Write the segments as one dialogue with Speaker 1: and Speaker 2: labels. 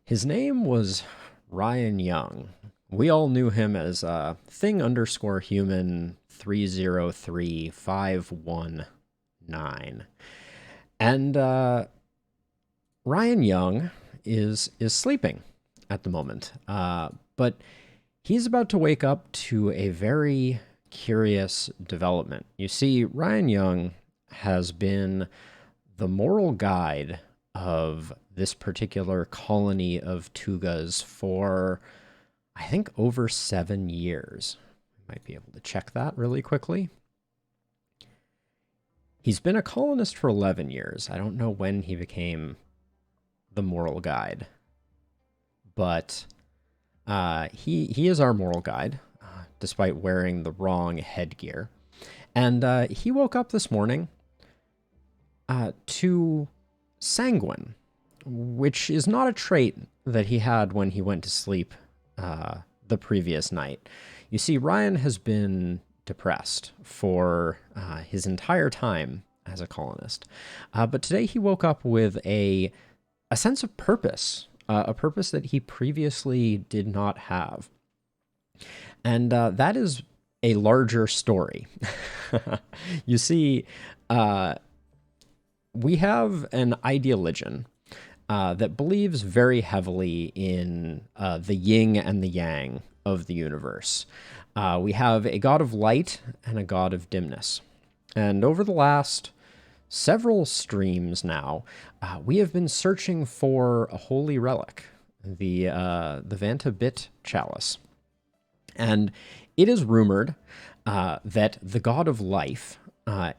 Speaker 1: His name was Ryan Young. We all knew him as thing underscore human 303519. And Ryan Young is sleeping at the moment. But he's about to wake up to a very curious development. You see, Ryan Young has been the moral guide of this particular colony of Tugas for, I think, over 7 years. Might be able to check that really quickly. He's been a colonist for 11 years. I don't know when he became the moral guide, but he is our moral guide, despite wearing the wrong headgear. And he woke up this morning to sanguine, which is not a trait that he had when he went to sleep the previous night. You see, Ryan has been depressed for his entire time as a colonist, but today he woke up with a sense of purpose, a purpose that he previously did not have. And that is a larger story. You see, we have an ideologian that believes very heavily in the yin and the yang of the universe. We have a god of light and a god of dimness. And over the last several streams now, we have been searching for a holy relic, the Vanta Bit chalice. And it is rumored that the god of life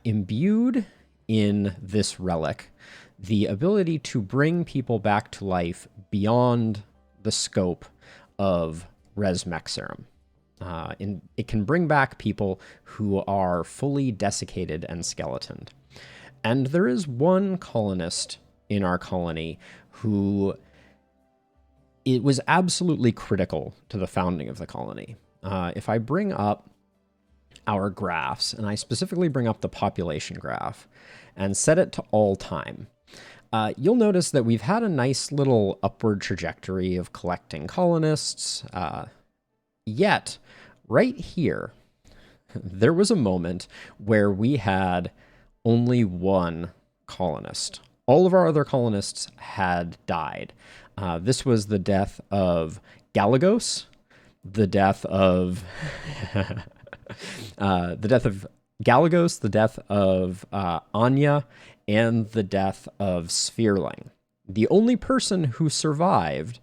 Speaker 1: imbued in this relic the ability to bring people back to life beyond the scope of Res Mexerum. It can bring back people who are fully desiccated and skeletoned. And there is one colonist in our colony who it was absolutely critical to the founding of the colony. If I bring up our graphs, and I specifically bring up the population graph, and set it to all time, you'll notice that we've had a nice little upward trajectory of collecting colonists. Yet, right here, there was a moment where we had only one colonist. All of our other colonists had died. This was the death of Galagos, the death of Galagos, the death of Anya, and the death of Sphereling. The only person who survived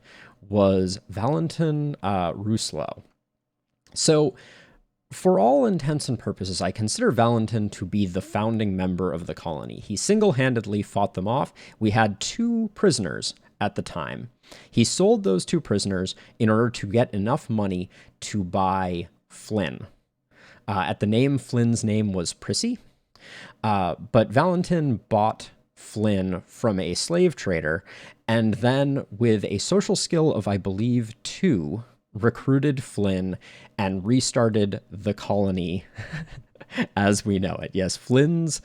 Speaker 1: was Valentin Rousselot. So, for all intents and purposes, I consider Valentin to be the founding member of the colony. He single-handedly fought them off. We had 2 prisoners at the time. He sold those 2 prisoners in order to get enough money to buy Flynn. At the name, Flynn's name was Prissy, but Valentin bought Flynn from a slave trader, and then with a social skill of, I believe, 2, recruited Flynn and restarted the colony as we know it. Yes, Flynn's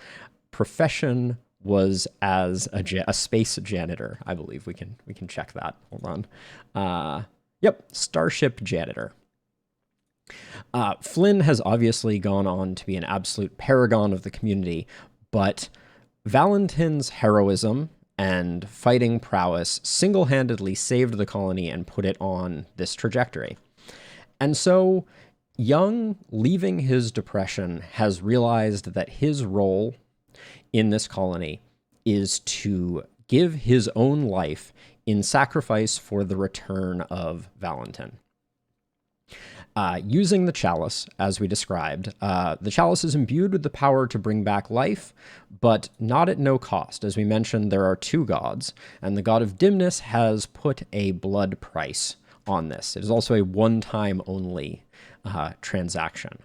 Speaker 1: profession was as a space janitor. I believe we can check that. Hold on. Yep, starship janitor. Flynn has obviously gone on to be an absolute paragon of the community, but Valentin's heroism and fighting prowess single-handedly saved the colony and put it on this trajectory. And so Jung, leaving his depression, has realized that his role in this colony is to give his own life in sacrifice for the return of Valentin. Using the chalice, as we described, the chalice is imbued with the power to bring back life, but not at no cost. As we mentioned, there are 2 gods, and the god of dimness has put a blood price on this. It is also a one-time only transaction.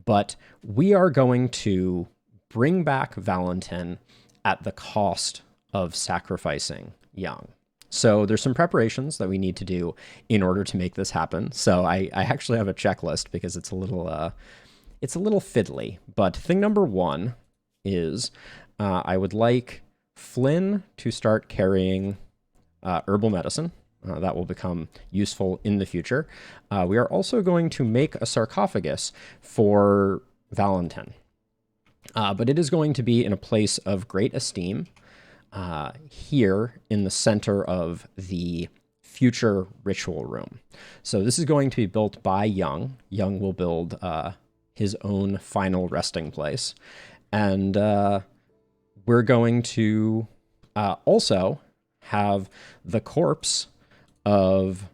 Speaker 1: But we are going to bring back Valentin at the cost of sacrificing Jung. So there's some preparations that we need to do in order to make this happen. So I actually have a checklist because it's a little fiddly. But thing number 1 is I would like Flynn to start carrying herbal medicine. that will become useful in the future. We are also going to make a sarcophagus for Valentin. But it is going to be in a place of great esteem here in the center of the future ritual room. So this is going to be built by Jung. Jung will build his own final resting place. And we're going to also have the corpse of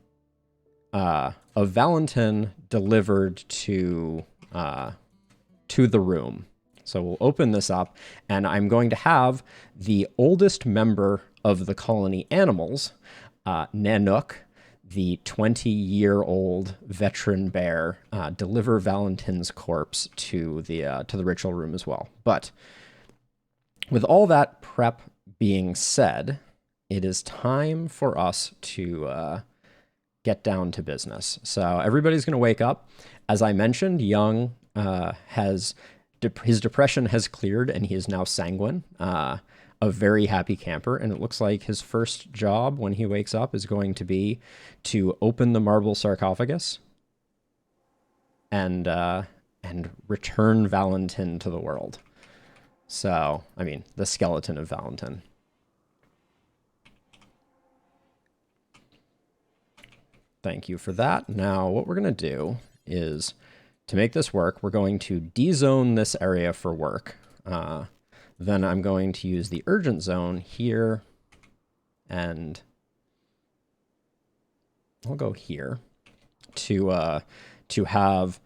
Speaker 1: Valentin delivered to the room. So we'll open this up, and I'm going to have the oldest member of the colony animals, Nanook, the 20-year-old veteran bear, deliver Valentin's corpse to the ritual room as well. But with all that prep being said, it is time for us to get down to business. So everybody's going to wake up. As I mentioned, Jung his depression has cleared, and he is now sanguine, a very happy camper. And it looks like his first job when he wakes up is going to be to open the marble sarcophagus and return Valentin to the world. So, I mean, the skeleton of Valentin. Thank you for that. Now, what we're going to do is, to make this work, we're going to dezone this area for work. Then I'm going to use the urgent zone here, and I'll go here to have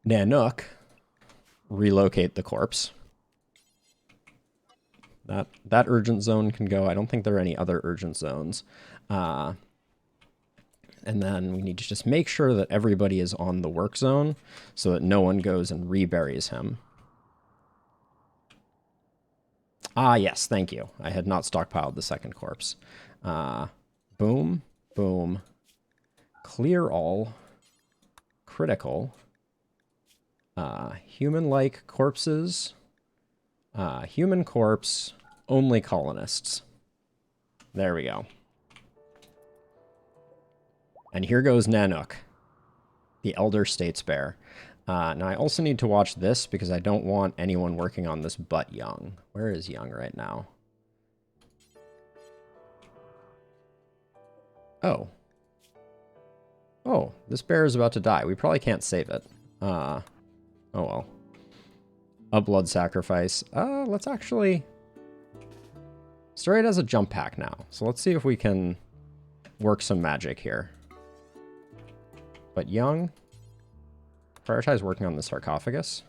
Speaker 1: Nanook relocate the corpse. That urgent zone can go. I don't think there are any other urgent zones. And then we need to just make sure that everybody is on the work zone so that no one goes and reburies him. Ah, yes, thank you. I had not stockpiled the second corpse. Boom, boom. Clear all. Critical. Human-like corpses. Human corpse. Only colonists. There we go. And here goes Nanook, the Elder States Bear. Now, I also need to watch this because I don't want anyone working on this but Jung. Where is Jung right now? Oh. Oh, this bear is about to die. We probably can't save it. Oh well. A blood sacrifice. Let's actually... Started as a jump pack now. So let's see if we can work some magic here. But Jung, prioritize working on the sarcophagus.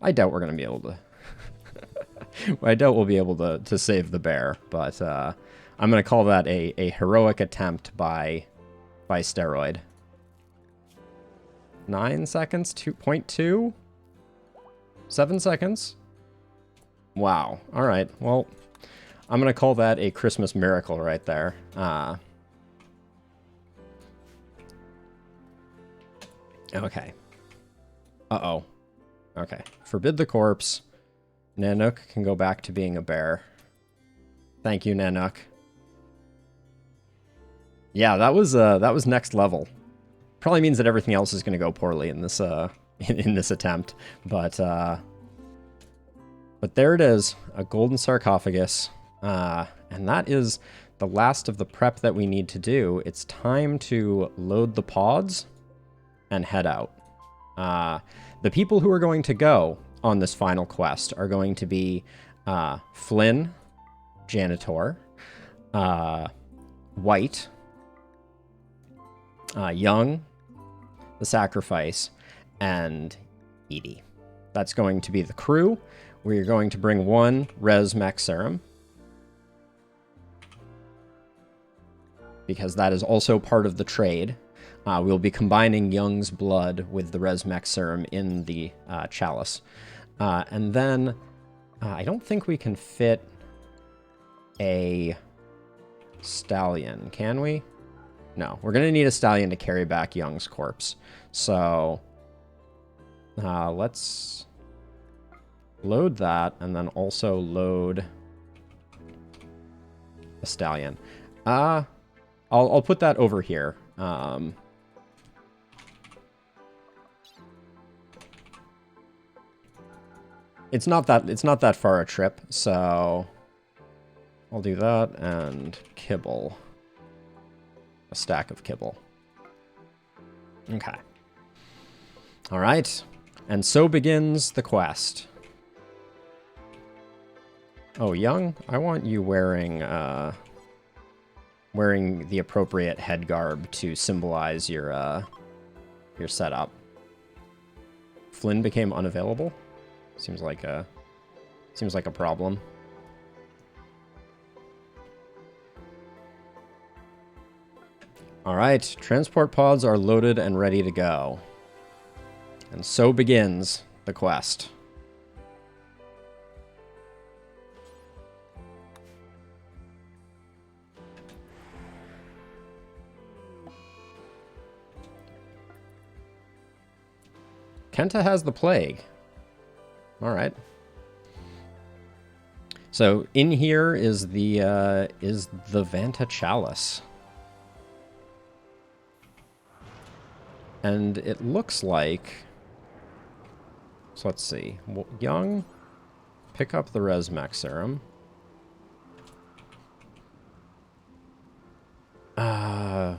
Speaker 1: I doubt we're going to be able to... I doubt we'll be able to save the bear, but I'm going to call that a heroic attempt by steroid. 9 seconds, 2.2? 7 seconds? Wow. All right. Well, I'm going to call that a Christmas miracle right there. Okay. Uh-oh. Okay. Forbid the corpse. Nanook can go back to being a bear. Thank you, Nanook. Yeah, that was next level. Probably means that everything else is going to go poorly in this in this attempt, but there it is, a golden sarcophagus, and that is the last of the prep that we need to do. It's time to load the pods and head out. The people who are going to go on this final quest are going to be Flynn, janitor, White, Jung, the sacrifice, and Edie. That's going to be the crew. We're going to bring one res mech serum, because that is also part of the trade. We'll be combining Jung's blood with the res mech serum in the chalice. And then I don't think we can fit a stallion, can we? No, we're going to need a stallion to carry back Jung's corpse. So let's load that and then also load a stallion. I'll put that over here. It's not that far a trip, so I'll do that and kibble. A stack of kibble. Okay. All right. And so begins the quest. Oh, Jung, I want you wearing the appropriate head garb to symbolize your setup. Flynn became unavailable. Seems like a problem. All right, transport pods are loaded and ready to go. And so begins the quest. Kenta has the plague. All right. So in here is the Vanta Chalice. And it looks like, so let's see. Jung, pick up the Resmec serum. Oh,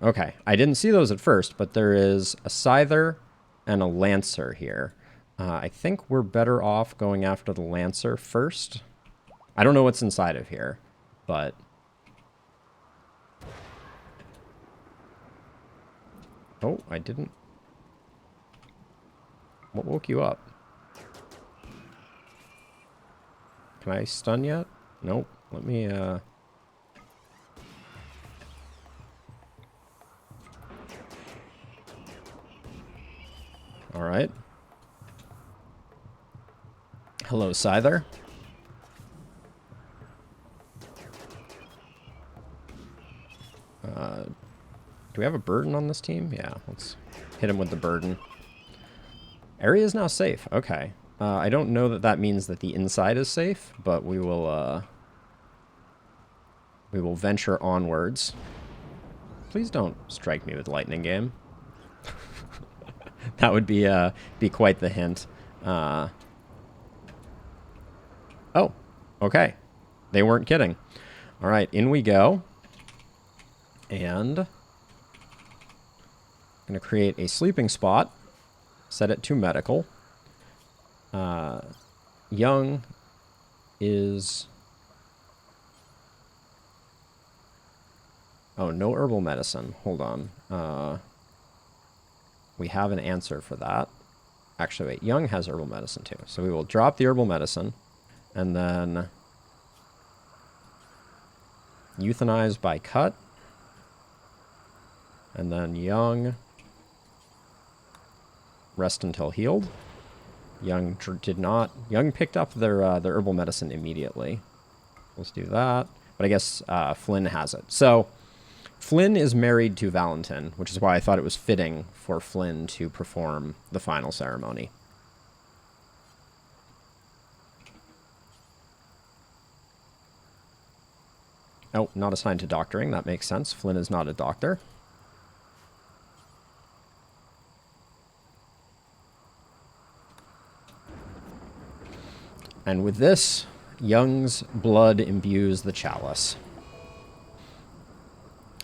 Speaker 1: okay. I didn't see those at first, but there is a Scyther and a Lancer here. I think we're better off going after the Lancer first. I don't know what's inside of here, but... Oh, I didn't... What woke you up? Can I stun yet? Nope. Let me, All right. Hello, Scyther. Do we have a burden on this team? Yeah, let's hit him with the burden. Area is now safe. Okay. I don't know that that means that the inside is safe, but we will venture onwards. Please don't strike me with lightning, game. That would be quite the hint. Oh, okay. They weren't kidding. All right, in we go. And I'm going to create a sleeping spot. Set it to medical. Jung is... Oh, no herbal medicine. Hold on. We have an answer for that. Actually, wait. Jung has herbal medicine too. So we will drop the herbal medicine. And then... euthanize by cut. And then Jung... rest until healed. Jung did not... Jung picked up their herbal medicine immediately. Let's do that. But I guess Flynn has it. So... Flynn is married to Valentin, which is why I thought it was fitting for Flynn to perform the final ceremony. Oh, not assigned to doctoring. That makes sense. Flynn is not a doctor. And with this, Jung's blood imbues the chalice.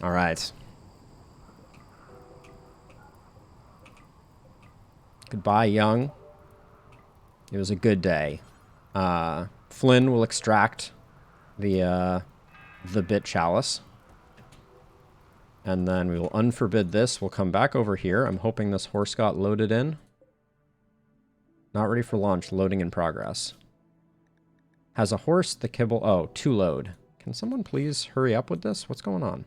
Speaker 1: All right. Goodbye, Jung. It was a good day. Flynn will extract the bit chalice. And then we will unforbid this. We'll come back over here. I'm hoping this horse got loaded in. Not ready for launch. Loading in progress. Has a horse, the kibble... Oh, to load. Can someone please hurry up with this? What's going on?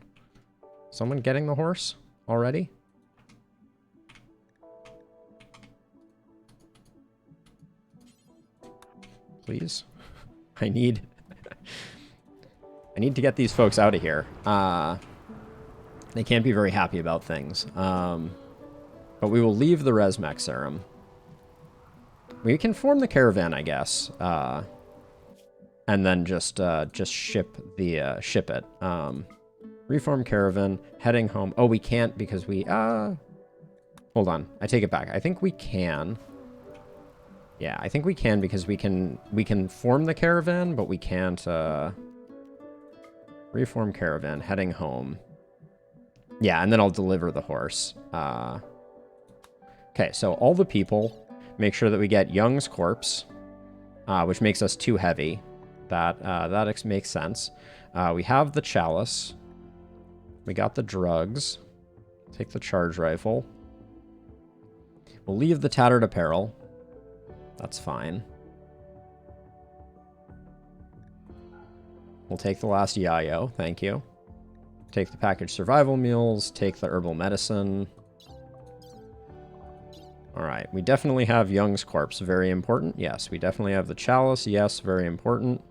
Speaker 1: Someone getting the horse already? Please? I need need to get these folks out of here. They can't be very happy about things. But we will leave the Resmec serum. We can form the caravan, I guess. And then just ship it. Reform caravan, heading home. Oh, we can't because we... Hold on. I take it back. I think we can. Yeah, I think we can because we can form the caravan, but we can't... Reform caravan, heading home. Yeah, and then I'll deliver the horse. Okay, so all the people, make sure that we get Jung's corpse, which makes us too heavy. That makes sense. We have the chalice. We got the drugs. Take the charge rifle. We'll leave the tattered apparel. That's fine. We'll take the last yayo. Thank you. Take the packaged survival meals. Take the herbal medicine. Alright, we definitely have Jung's corpse. Very important. Yes, we definitely have the chalice. Yes, very important.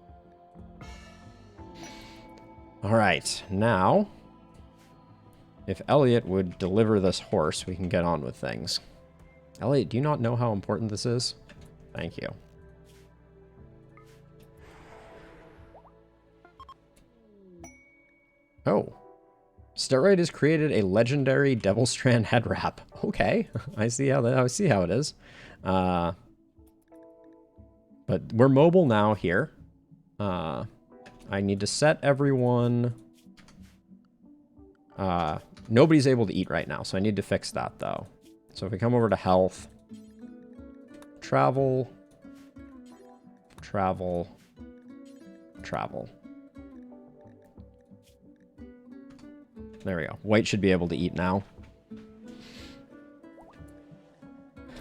Speaker 1: Alright, now, if Elliot would deliver this horse, we can get on with things. Elliot, do you not know how important this is? Thank you. Oh. Steroid has created a legendary Devil Strand head wrap. Okay, I see how it is. But we're mobile now here. I need to set everyone. Nobody's able to eat right now, so I need to fix that though. So if we come over to health, travel. There we go. White should be able to eat now.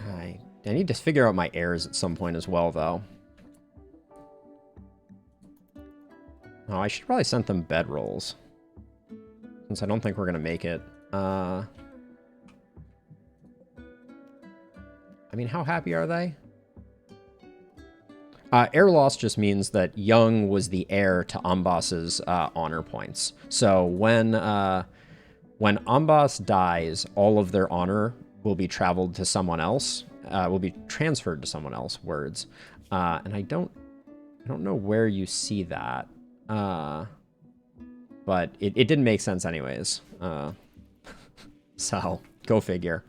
Speaker 1: I need to figure out my heirs at some point as well, though. Oh, I should probably send them bedrolls. Since I don't think we're going to make it. I mean, how happy are they? Heir loss just means that Jung was the heir to Ambas's honor points. So when Ambas dies, all of their honor will be traveled to someone else. Will be transferred to someone else. Words, and I don't know where you see that. But it didn't make sense anyways. So go figure.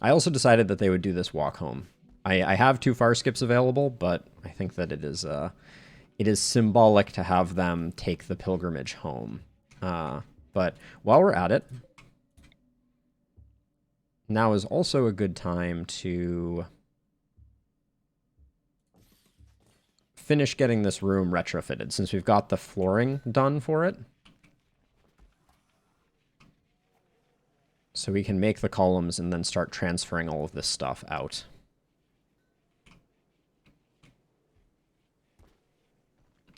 Speaker 1: I also decided that they would do this walk home. I have 2 far skips available, but I think that it is symbolic to have them take the pilgrimage home. But while we're at it, now is also a good time to finish getting this room retrofitted, since we've got the flooring done for it. So we can make the columns and then start transferring all of this stuff out.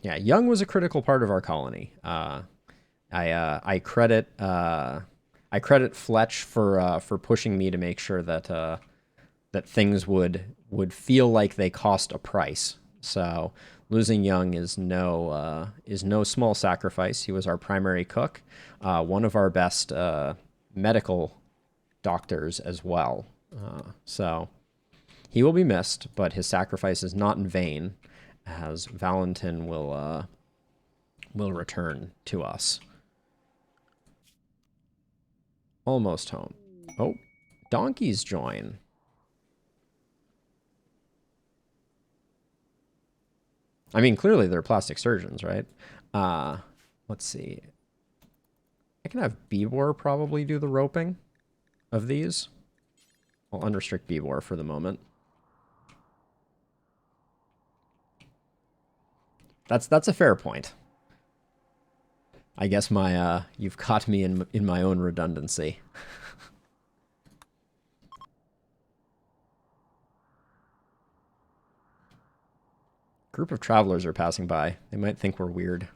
Speaker 1: Yeah, Jung was a critical part of our colony. I credit Fletch for pushing me to make sure that that things would feel like they cost a price. So losing Jung is no small sacrifice. He was our primary cook, one of our best medical doctors as well. So he will be missed, but his sacrifice is not in vain, as Valentin will return to us. Almost home. Oh, donkeys join. I mean, clearly they're plastic surgeons, right? Let's see. I can have Bibor probably do the roping of these. I'll unrestrict Bibor for the moment. That's a fair point. I guess my you've caught me in my own redundancy. Group of travelers are passing by. They might think we're weird.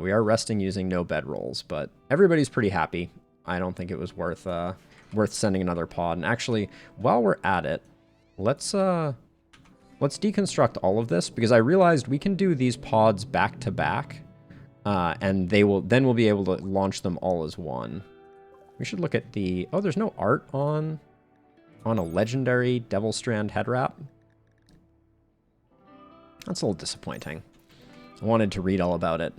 Speaker 1: We are resting using no bedrolls, but everybody's pretty happy. I don't think it was worth sending another pod. And actually, while we're at it, let's deconstruct all of this, because I realized we can do these pods back to back, and we'll be able to launch them all as one. We should look at the... Oh, there's no art on a legendary Devil Strand head wrap. That's a little disappointing. I wanted to read all about it.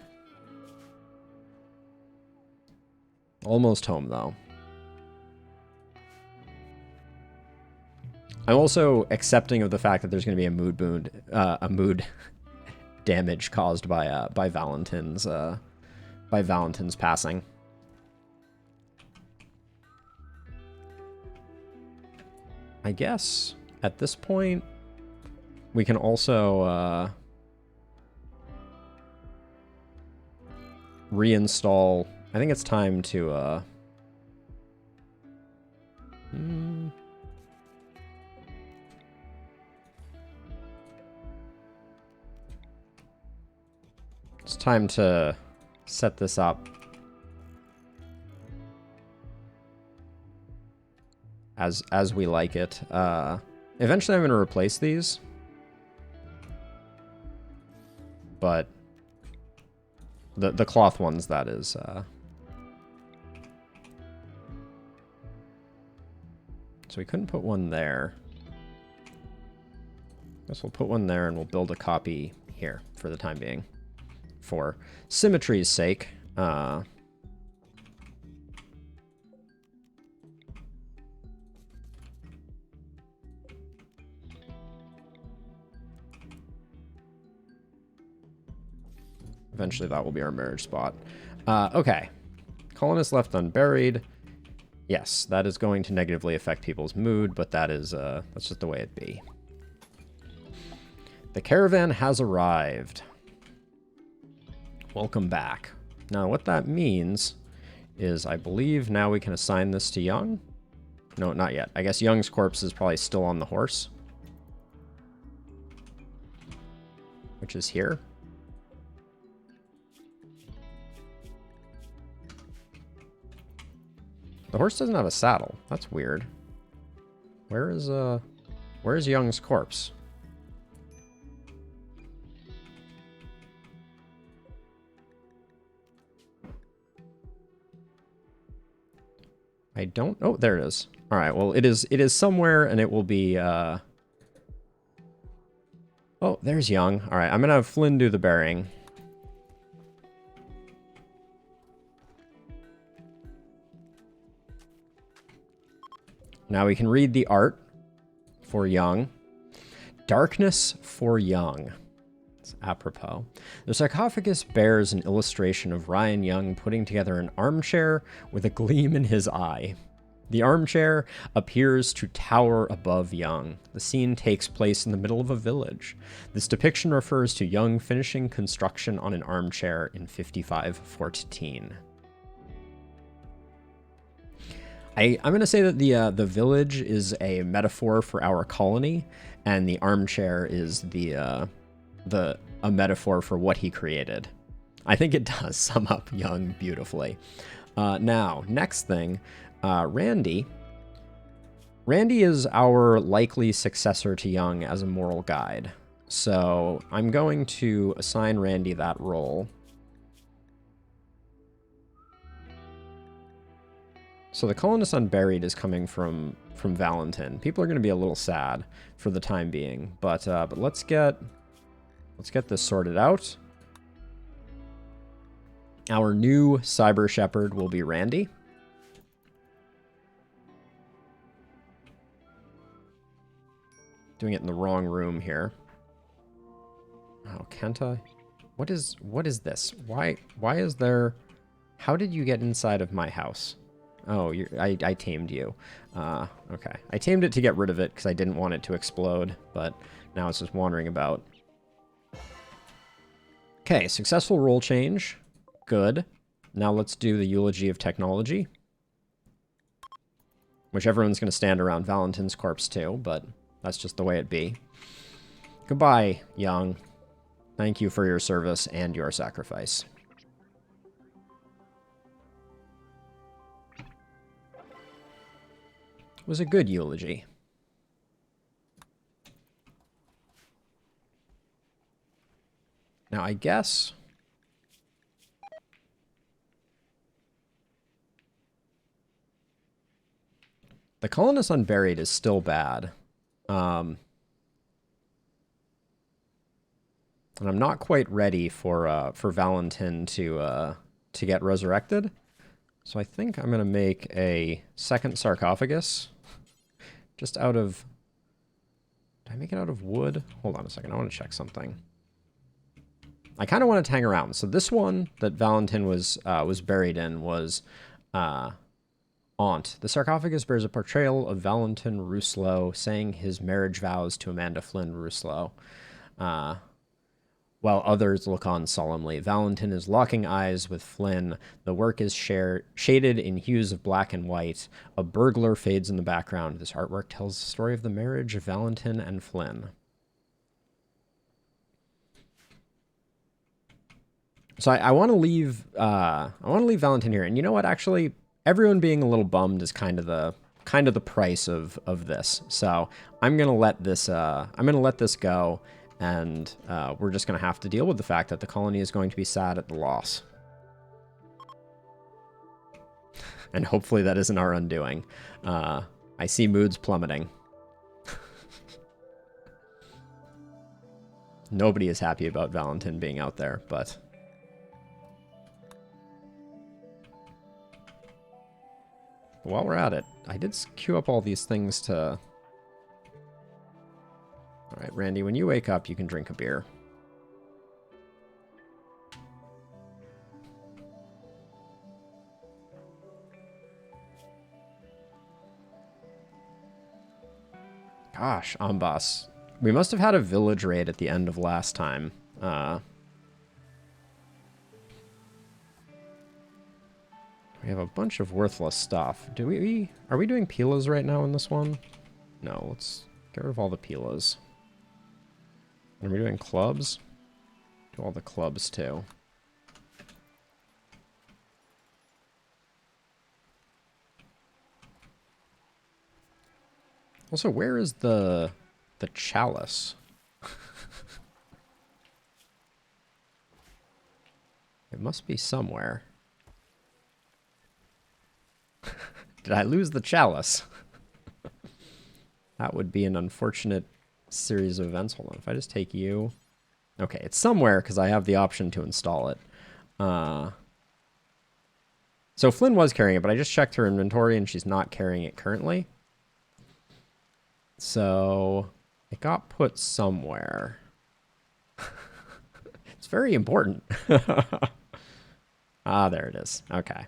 Speaker 1: Almost home, though. I'm also accepting of the fact that there's going to be a mood damage caused by Valentin's passing. I guess at this point we can also reinstall. I think it's time to it's time to set this up as we like it. Eventually I'm going to replace these, but the cloth ones, that is. So we couldn't put one there. Guess we'll put one there and we'll build a copy here for the time being, for symmetry's sake. Eventually that will be our marriage spot. Okay. Colonists left unburied. Yes, that is going to negatively affect people's mood, but that's just the way it be. The caravan has arrived. Welcome back. Now, what that means is, I believe now we can assign this to Jung. No, not yet. I guess Jung's corpse is probably still on the horse, which is here. The horse doesn't have a saddle. That's weird. Where is Jung's corpse? I don't... Oh, there it is. All right, well, it is somewhere, and it will be... Oh, there's Jung. All right, I'm going to have Flynn do the burying. Now we can read the art for Jung. Darkness for Jung. It's apropos. The sarcophagus bears an illustration of Ryan Jung putting together an armchair with a gleam in his eye. The armchair appears to tower above Jung. The scene takes place in the middle of a village. This depiction refers to Jung finishing construction on an armchair in 5514. I'm going to say that the village is a metaphor for our colony, and the armchair is a metaphor for what he created. I think it does sum up Jung beautifully. Now, next thing, Randy. Randy is our likely successor to Jung as a moral guide. So I'm going to assign Randy that role. So the colonist unburied is coming from Valentin. People are going to be a little sad for the time being, but let's get this sorted out. Our new cyber shepherd will be Randy. Doing it in the wrong room here. Oh, Kenta, what is this? Why is there? How did you get inside of my house? Oh, I tamed you. Okay. I tamed it to get rid of it because I didn't want it to explode, but now it's just wandering about. Okay, successful role change. Good. Now let's do the eulogy of technology, which everyone's going to stand around Valentin's corpse too, but that's just the way it be. Goodbye, Jung. Thank you for your service and your sacrifice. It was a good eulogy. Now, I guess... the colonists unburied is still bad. And I'm not quite ready for Valentin to get resurrected. So I think I'm going to make a second sarcophagus. Just out of... did I make it out of wood? Hold on a second. I want to check something. I kind of want to hang around. So this one that Valentin was buried in was Aunt. The sarcophagus bears a portrayal of Valentin Rousselot saying his marriage vows to Amanda Flynn Rousselot. While others look on solemnly, Valentin is locking eyes with Flynn. The work is shaded in hues of black and white. A burglar fades in the background. This artwork tells the story of the marriage of Valentin and Flynn. So I want to leave. I want to leave Valentin here. And you know what? Actually, everyone being a little bummed is kind of the price of this. So I'm gonna let this. I'm gonna let this go. And we're just going to have to deal with the fact that the colony is going to be sad at the loss. And hopefully that isn't our undoing. I see moods plummeting. Nobody is happy about Valentin being out there, but... while we're at it, I did queue up all these things to... all right, Randy, when you wake up, you can drink a beer. Gosh, Ambas. We must have had a village raid at the end of last time. We have a bunch of worthless stuff. Are we doing pilas right now in this one? No, let's get rid of all the pilas. Are we doing clubs? Do all the clubs too. Also, where is the chalice? It must be somewhere. Did I lose the chalice? That would be an unfortunate series of events. Hold on, if I just take you... okay, it's somewhere because I have the option to install it. So Flynn was carrying it, but I just checked her inventory and she's not carrying it currently. So it got put somewhere. It's very important. Ah, there it is. Okay.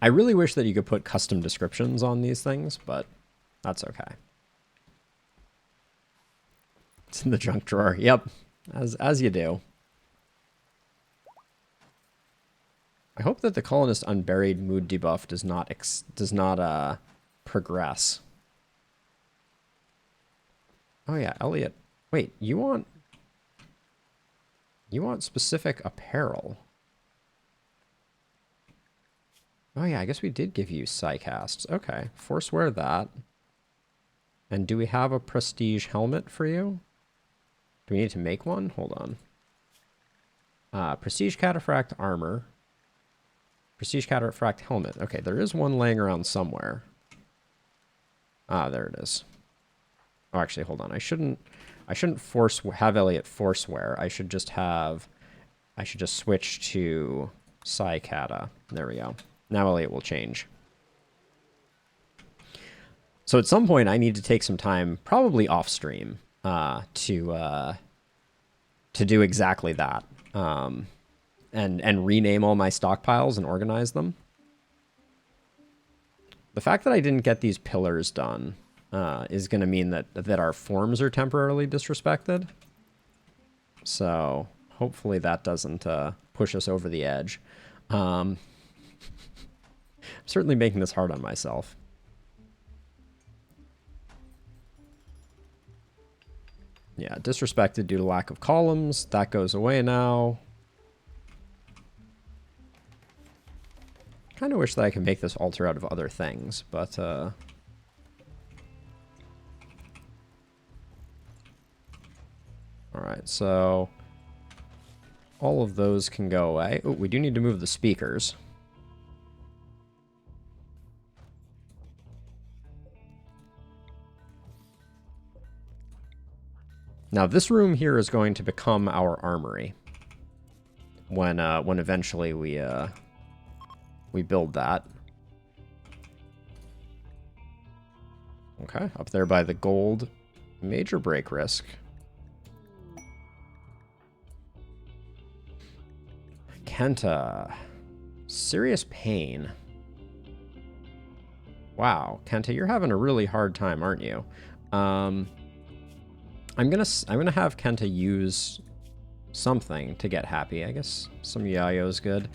Speaker 1: I really wish that you could put custom descriptions on these things, but that's okay. It's in the junk drawer. Yep, as you do. I hope that the colonist unburied mood debuff does not progress. Oh yeah, Elliot. Wait, you want specific apparel? Oh yeah, I guess we did give you Psycasts. Okay, forswear that. And do we have a prestige helmet for you? Do we need to make one? Hold on. Prestige cataphract armor. Prestige cataphract helmet. Okay, there is one laying around somewhere. Ah, there it is. Oh, actually, hold on. I shouldn't have Elliot forswear. I should just switch to Psycata. There we go. Now Elliot will change. So at some point, I need to take some time, probably off stream, to do exactly that, and rename all my stockpiles and organize them. The fact that I didn't get these pillars done is going to mean that our forms are temporarily disrespected. So hopefully that doesn't push us over the edge. I'm certainly making this hard on myself. Yeah, disrespected due to lack of columns. That goes away now. Kind of wish that I could make this altar out of other things, but Alright, so all of those can go away. Oh, we do need to move the speakers. Now, this room here is going to become our armory when eventually we build that. Okay, up there by the gold, major break risk. Kenta, serious pain. Wow, Kenta, you're having a really hard time, aren't you? I'm gonna have Kenta use something to get happy. I guess some yayo's good.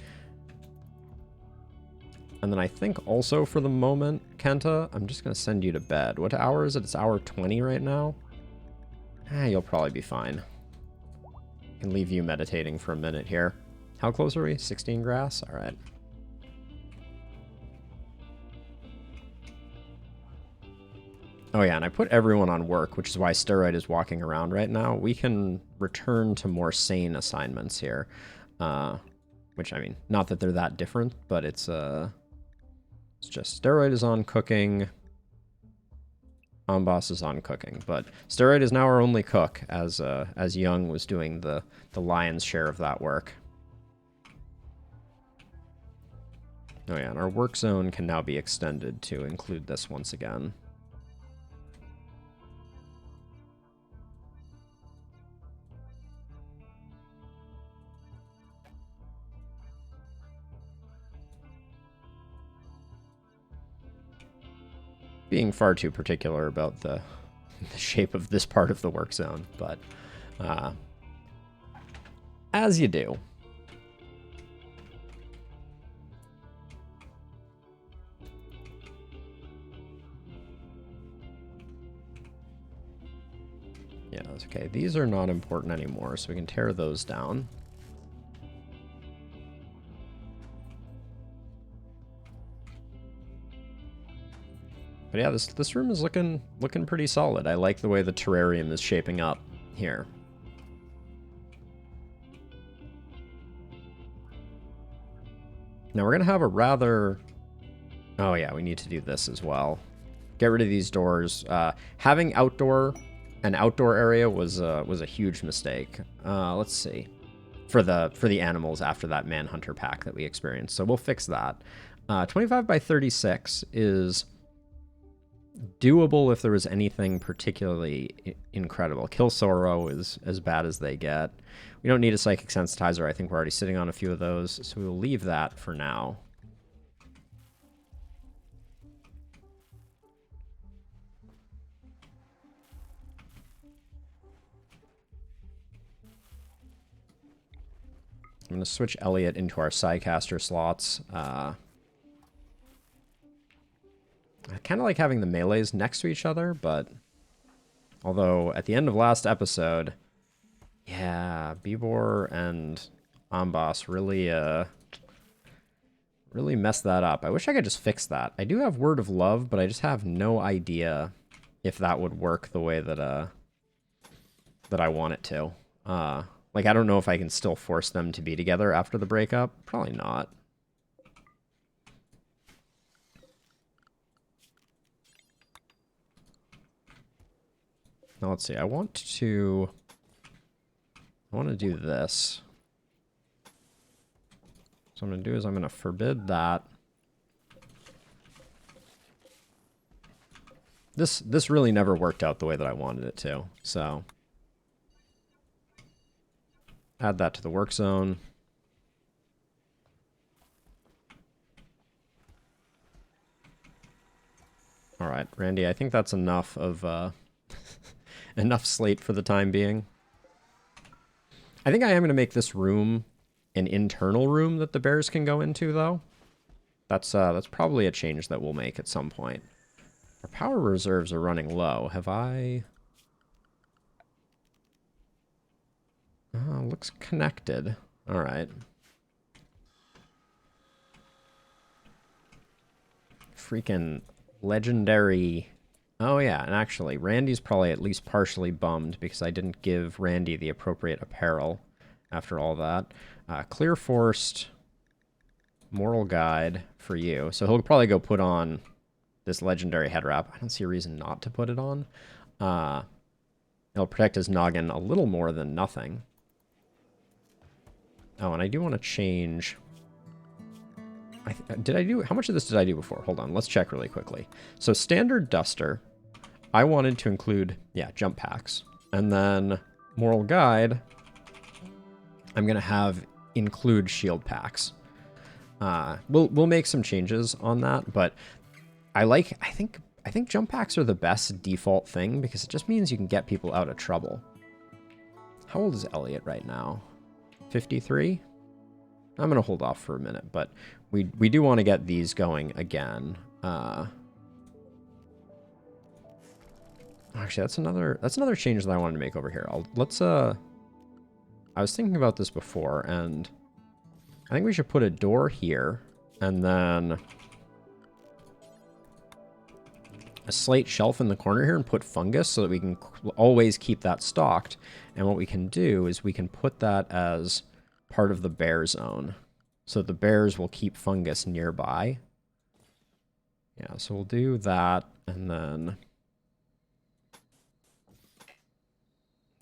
Speaker 1: And then I think also for the moment, Kenta, I'm just gonna send you to bed. What hour is it? It's hour 20 right now. You'll probably be fine. I can leave you meditating for a minute here. How close are we? 16 grass? All right. Oh yeah, and I put everyone on work, which is why Steroid is walking around right now. We can return to more sane assignments here. Which, I mean, not that they're that different, but it's just Steroid is on cooking. Boss is on cooking, but Steroid is now our only cook, as Jung was doing the lion's share of that work. Oh yeah, and our work zone can now be extended to include this once again. Being far too particular about the shape of this part of the work zone, but as you do. Yeah, that's okay. These are not important anymore, so we can tear those down. But yeah, this room is looking pretty solid. I like the way the terrarium is shaping up here. Now we're gonna have a rather... Oh yeah, we need to do this as well. Get rid of these doors. Having an outdoor area was a huge mistake. Let's see. For the animals after that manhunter pack that we experienced. So we'll fix that. 25 by 36 is doable if there was anything particularly incredible. Kill Sorrow is as bad as they get. We don't need a psychic sensitizer. I think we're already sitting on a few of those, so we will leave that for now. I'm going to switch Elliot into our Psycaster slots. I kind of like having the melees next to each other, but... Although, at the end of last episode... Yeah, Bibor and Amboss really messed that up. I wish I could just fix that. I do have Word of Love, but I just have no idea if that would work the way that I want it to. Like, I don't know if I can still force them to be together after the breakup. Probably not. Now, let's see. I want to do this. So what I'm going to do is I'm going to forbid that. This really never worked out the way that I wanted it to. So add that to the work zone. All right, Randy, I think that's enough of enough slate for the time being. I think I am going to make this room an internal room that the bears can go into, though. That's probably a change that we'll make at some point. Our power reserves are running low. Have I... looks connected. All right. Freaking legendary Oh yeah, and actually, Randy's probably at least partially bummed because I didn't give Randy the appropriate apparel after all that. Clear Forced Moral Guide for you. So he'll probably go put on this legendary head wrap. I don't see a reason not to put it on. It'll protect his noggin a little more than nothing. Oh, and I do want to change... did I do... How much of this did I do before? Hold on, let's check really quickly. So standard duster, I wanted to include, yeah, jump packs. And then moral guide, I'm going to have include shield packs. We'll make some changes on that, but I think jump packs are the best default thing because it just means you can get people out of trouble. How old is Elliot right now? 53? I'm going to hold off for a minute, but we do want to get these going again. Actually, that's another change that I wanted to make over here. I was thinking about this before, and I think we should put a door here, and then a slate shelf in the corner here and put fungus so that we can always keep that stocked. And what we can do is we can put that as part of the bear zone. So the bears will keep fungus nearby. Yeah, so we'll do that, and then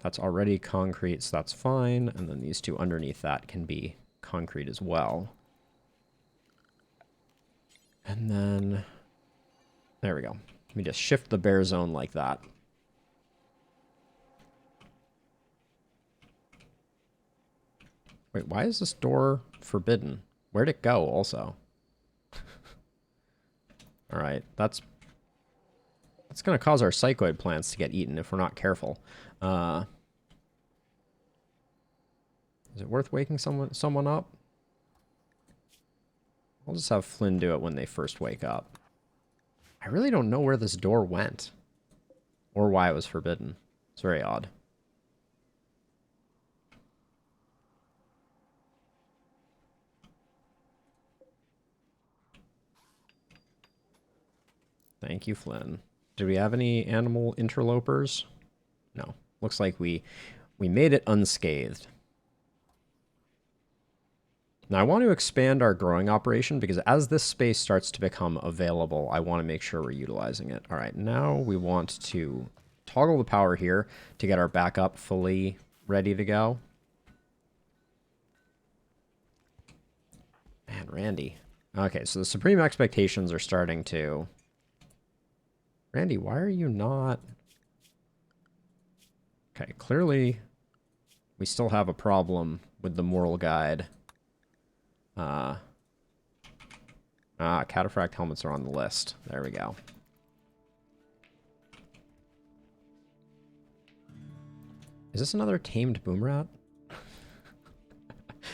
Speaker 1: that's already concrete, so that's fine. And then these two underneath that can be concrete as well. And then, there we go. Let me just shift the bear zone like that. Wait, why is this door forbidden? Where'd it go also? Alright, that's going to cause our psychoid plants to get eaten if we're not careful. Is it worth waking someone up? I'll just have Flynn do it when they first wake up. I really don't know where this door went. Or why it was forbidden. It's very odd. Thank you, Flynn. Do we have any animal interlopers? No. Looks like we made it unscathed. Now I want to expand our growing operation because as this space starts to become available, I want to make sure we're utilizing it. All right, now we want to toggle the power here to get our backup fully ready to go. Man, Randy. Okay, so the supreme expectations are starting to... Randy, why are you not... Okay, clearly we still have a problem with the moral guide. Cataphract helmets are on the list. There we go. Is this another tamed boom rat?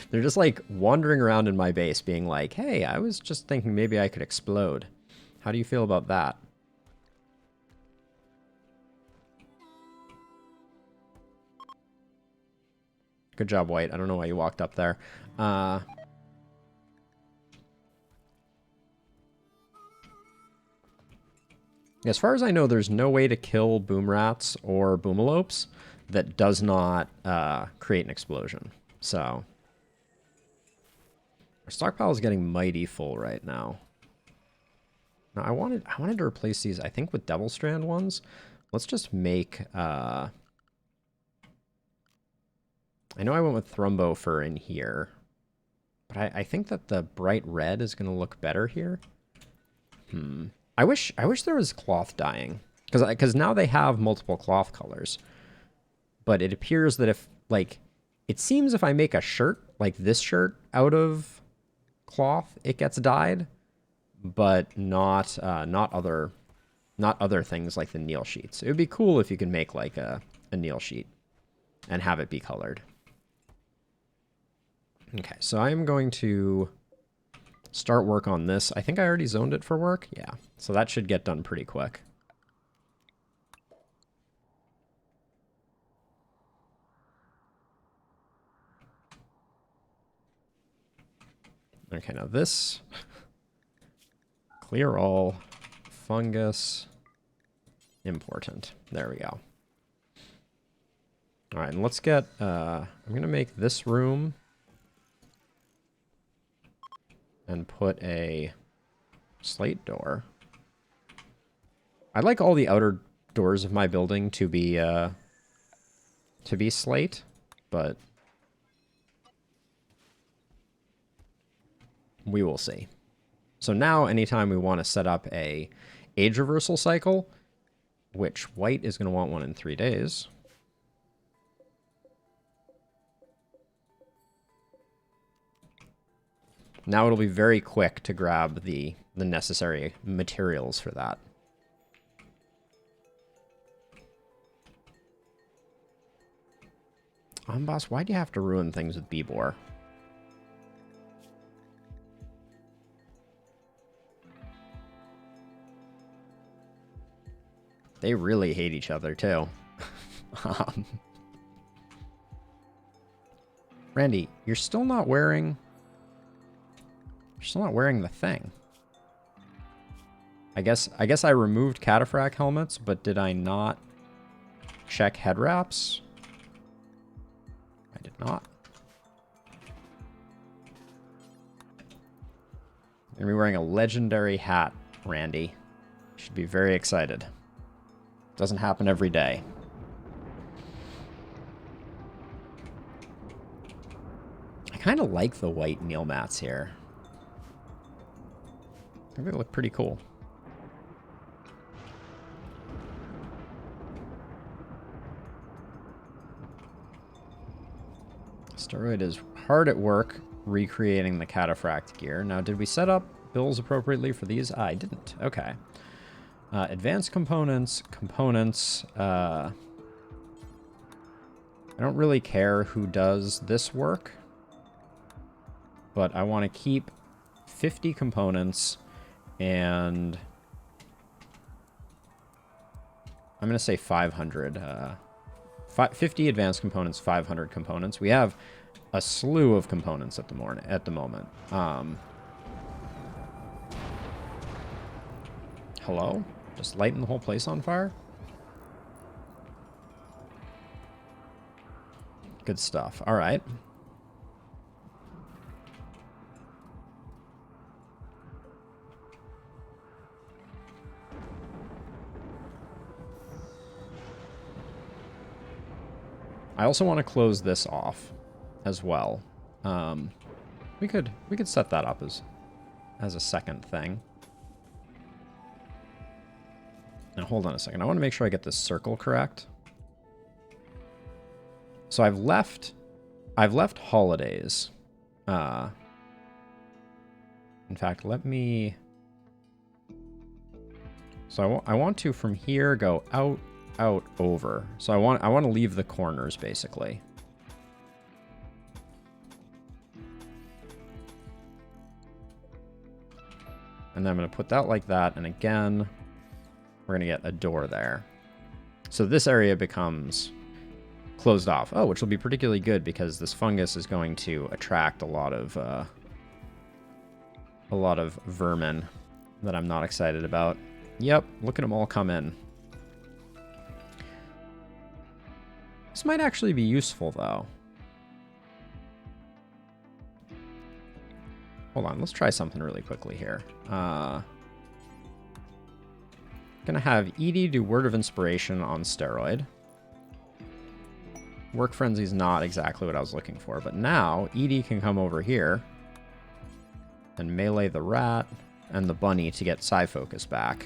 Speaker 1: They're just like wandering around in my base being like, hey, I was just thinking maybe I could explode. How do you feel about that? Good job, White. I don't know why you walked up there. As far as I know, there's no way to kill boom rats or boomalopes that does not create an explosion. So our stockpile is getting mighty full right now. Now I wanted to replace these, I think, with Devil Strand ones. Let's just make I know I went with Thrumbo fur in here, but I think that the bright red is going to look better here. I wish there was cloth dyeing, because now they have multiple cloth colors. But it appears that it seems if I make a shirt like this shirt out of cloth, it gets dyed, but not other things like the Neil sheets. It would be cool if you could make like a Neil sheet and have it be colored. Okay, so I'm going to start work on this. I think I already zoned it for work. Yeah, so that should get done pretty quick. Okay, now this, clear all, fungus, important. There we go. All right, and let's get, I'm going to make this room and put a slate door. I like all the outer doors of my building to be slate, but we will see. So now anytime we want to set up a age reversal cycle, which white is going to want one in 3 days. Now it'll be very quick to grab the necessary materials for that. Boss, why do you have to ruin things with Bebor? They really hate each other, too. Randy, you're still not wearing... You're still not wearing the thing. I guess I removed cataphract helmets, but did I not check head wraps? I did not. You're gonna be wearing a legendary hat, Randy. You should be very excited. Doesn't happen every day. I kind of like the white kneel mats here. I think they look pretty cool. Steroid is hard at work recreating the cataphract gear. Now, did we set up bills appropriately for these? I didn't. Okay. Advanced components. I don't really care who does this work, but I want to keep 50 components, and I'm going to say 500. 50 advanced components, 500 components. We have a slew of components at the moment. Hello? Just lighting the whole place on fire? Good stuff. All right. I also want to close this off as well. We could set that up as a second thing. Now hold on a second. I want to make sure I get this circle correct. So I've left holidays. In fact, let me. So I want to from here go out, over. So I want to leave the corners basically. And then I'm going to put that like that, and again, we're going to get a door there. So this area becomes closed off. Oh, which will be particularly good because this fungus is going to attract a lot of vermin that I'm not excited about. Yep, look at them all come in. This might actually be useful, though. Hold on, let's try something really quickly here. Gonna have Edie do Word of Inspiration on steroid. Work Frenzy is not exactly what I was looking for, but now Edie can come over here and melee the rat and the bunny to get Psi Focus back.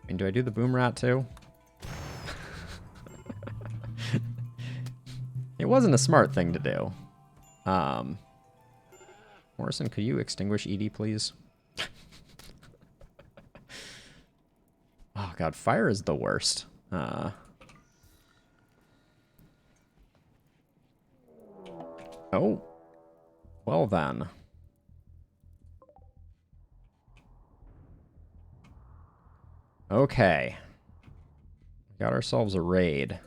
Speaker 1: And do I do the boom rat too? It wasn't a smart thing to do. Morrison, could you extinguish Edie, please? Oh god, fire is the worst. Oh. Well then. Okay. Got ourselves a raid.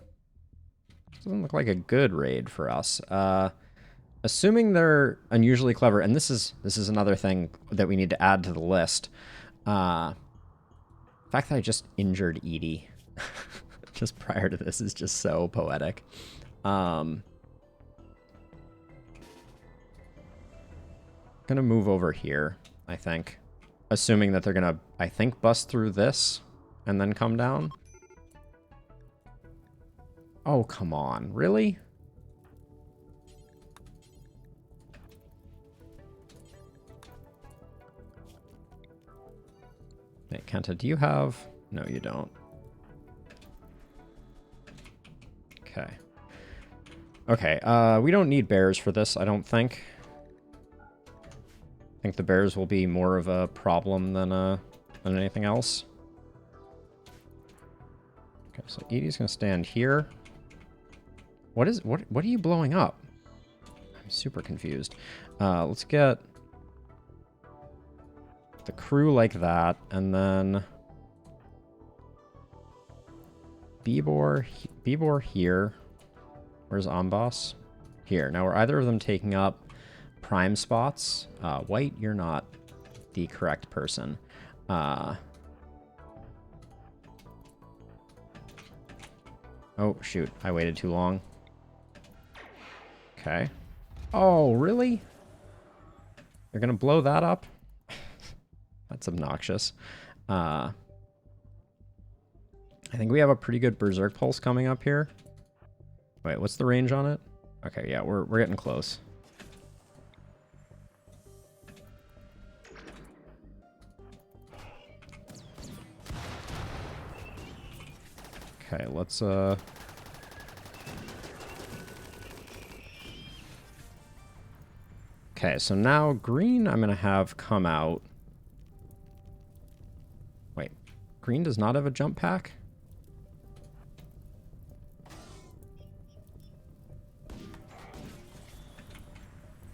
Speaker 1: Doesn't look like a good raid for us. assuming they're unusually clever, and this is another thing that we need to add to the list. The fact that I just injured Edie just prior to this is just so poetic. Gonna move over here, I think. Assuming that they're gonna, I think, bust through this and then come down. Oh, come on. Really? Hey, Kenta, do you have... No, you don't. Okay. Okay, we don't need bears for this, I don't think. I think the bears will be more of a problem than anything else. Okay, so Edie's gonna stand here. What are you blowing up? I'm super confused. Let's get the crew like that, and then Bibor here. Where's Amboss? Here. Now, are either of them taking up prime spots? White, you're not the correct person. Oh, shoot. I waited too long. Okay. Oh, really? You're gonna blow that up? That's obnoxious. I think we have a pretty good Berserk Pulse coming up here. Wait, what's the range on it? Okay, yeah, we're getting close. Okay, let's Okay, so now green I'm gonna have come out. Wait, green does not have a jump pack?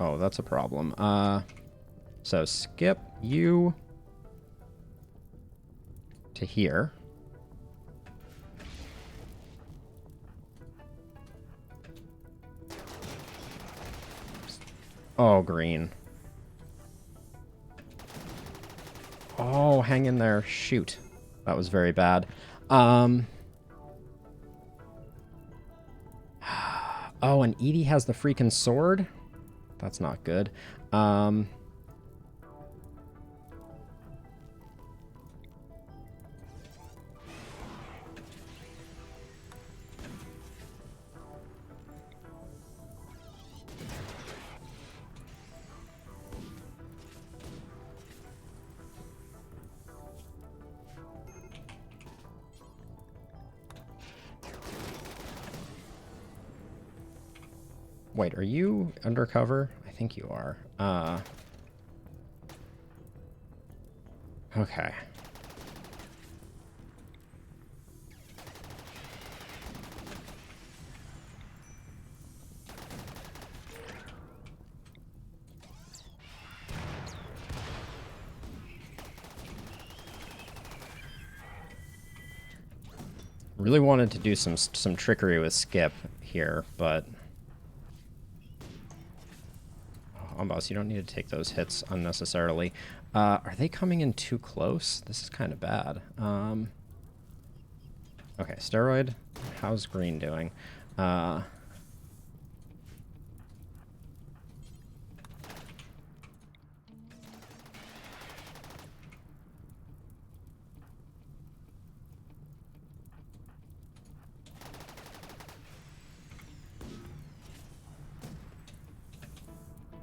Speaker 1: Oh, that's a problem. So skip you to here. Oh, green. Oh, hang in there. Shoot. That was very bad. Oh, and Edie has the freaking sword? That's not good. Wait, are you undercover? I think you are. Okay. Really wanted to do some trickery with Skip here, but Boss, you don't need to take those hits unnecessarily. Are they coming in too close? This is kind of bad. Okay, Steroid. How's green doing?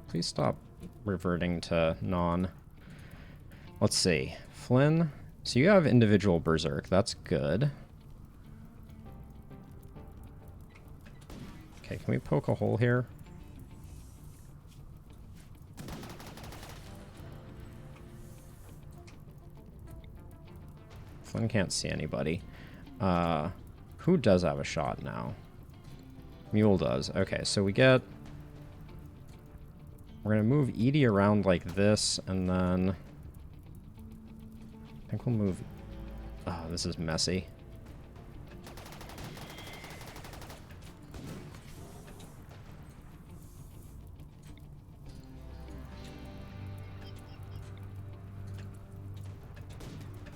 Speaker 1: Please stop reverting to non. Let's see. Flynn. So you have individual Berserk. That's good. Okay, can we poke a hole here? Flynn can't see anybody. Who does have a shot now? Mule does. Okay, so we get... We're going to move Edie around like this, and then... I think we'll move... Oh, this is messy.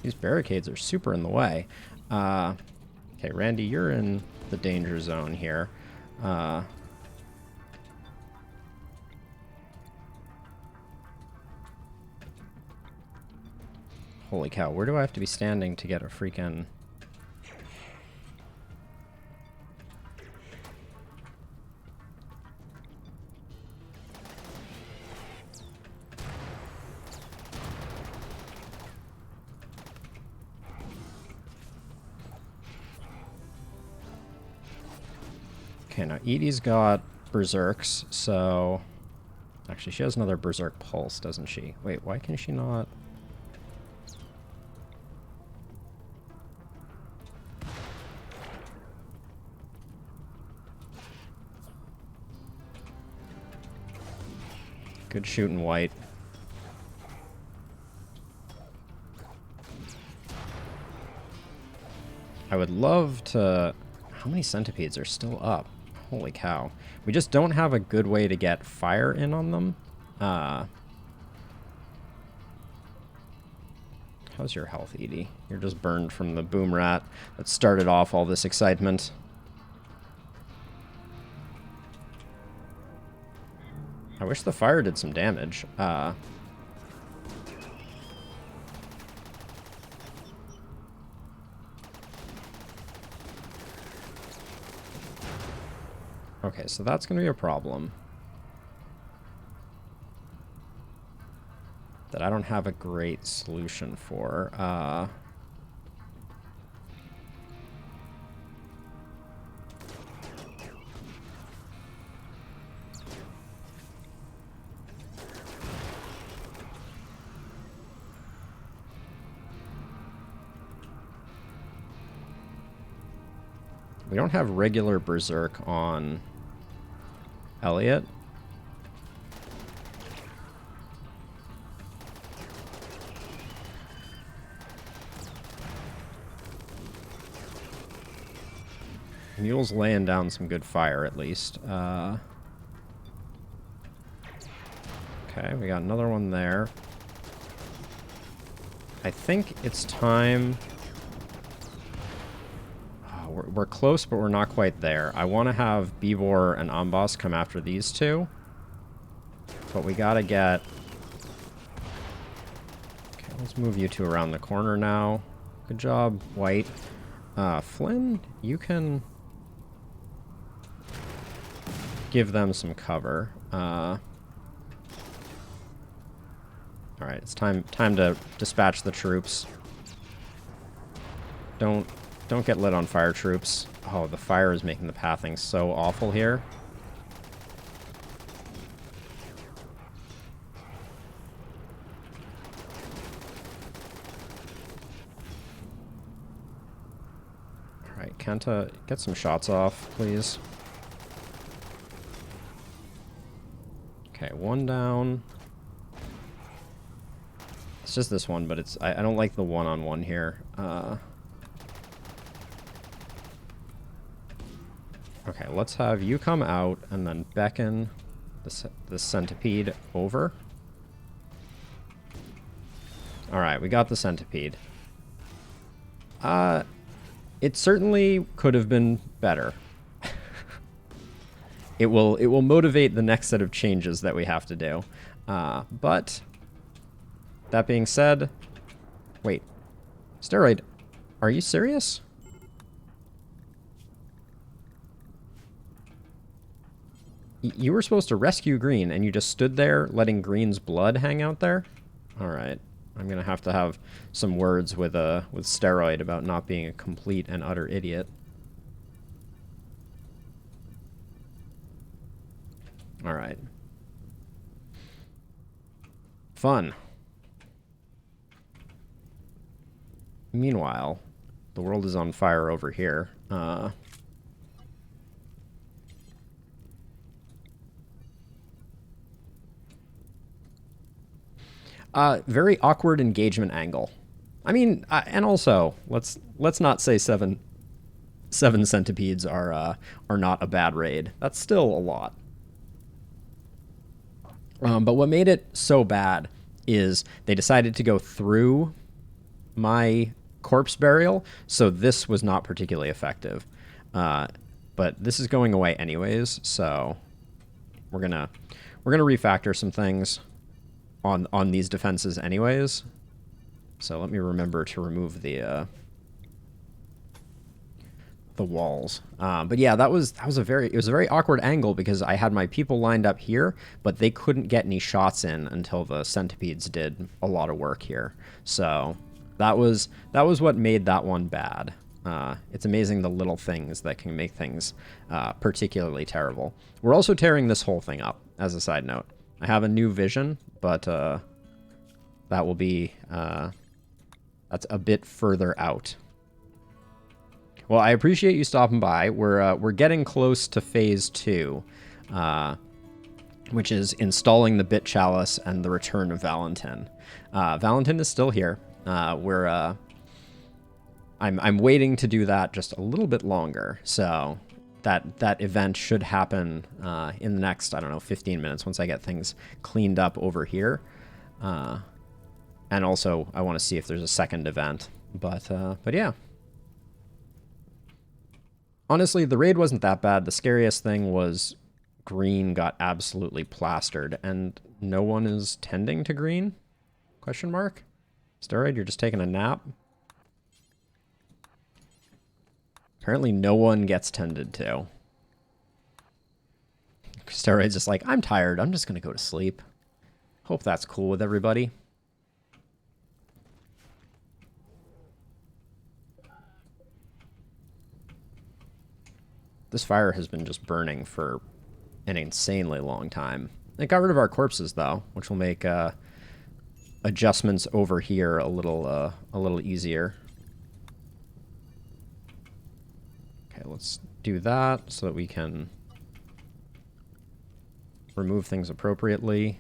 Speaker 1: These barricades are super in the way. Okay, Randy, you're in the danger zone here. Holy cow, where do I have to be standing to get a freaking... Okay, now Edie's got berserks, so... Actually, she has another berserk pulse, doesn't she? Wait, why can she not... Good shooting, White. I would love to... How many centipedes are still up? Holy cow. We just don't have a good way to get fire in on them. How's your health, Edie? You're just burned from the boom rat that started off all this excitement. I wish the fire did some damage. Okay, so that's going to be a problem. That I don't have a great solution for. We don't have regular berserk on Elliot. Mule's laying down some good fire, at least. Okay, we got another one there. I think it's time... We're close, but we're not quite there. I want to have Bibor and Amboss come after these two. But we gotta get... Okay, let's move you two around the corner now. Good job, White. Flynn, you can... give them some cover. Alright, it's time to dispatch the troops. Don't get lit on fire, troops. Oh, the fire is making the pathing so awful here. Alright, Kenta, get some shots off, please. Okay, one down. It's just this one, but it's... I don't like the one-on-one here. Okay, let's have you come out and then beckon the centipede over. Alright, we got the centipede. It certainly could have been better. It will motivate the next set of changes that we have to do. But that being said, wait, Steroid, are you serious? You were supposed to rescue Green, and you just stood there letting Green's blood hang out there? Alright. I'm gonna have to have some words with Steroid about not being a complete and utter idiot. Alright. Fun. Meanwhile, the world is on fire over here. Very awkward engagement angle. I mean, and also let's not say seven centipedes are not a bad raid. That's still a lot. But what made it so bad is they decided to go through my corpse burial, so this was not particularly effective. But this is going away anyways, so we're gonna refactor some things on these defenses anyways. So let me remember to remove the walls. But yeah, it was a very awkward angle because I had my people lined up here, but they couldn't get any shots in until the centipedes did a lot of work here. So that was what made that one bad. It's amazing the little things that can make things particularly terrible. We're also tearing this whole thing up, as a side note. I have a new vision, but that will be that's a bit further out. Well, I appreciate you stopping by. We're getting close to phase 2, which is installing the bit chalice and the return of Valentin. Valentin is still here. I'm waiting to do that just a little bit longer. So that event should happen in the next, I don't know, 15 minutes once I get things cleaned up over here. And also I want to see if there's a second event. But yeah. Honestly, the raid wasn't that bad. The scariest thing was green got absolutely plastered, and no one is tending to green? Question mark? Steroid, you're just taking a nap? Apparently no one gets tended to. Steroid's just like, I'm tired. I'm just going to go to sleep. Hope that's cool with everybody. This fire has been just burning for an insanely long time. It got rid of our corpses, though, which will make adjustments over here a little easier. Okay, let's do that so that we can remove things appropriately.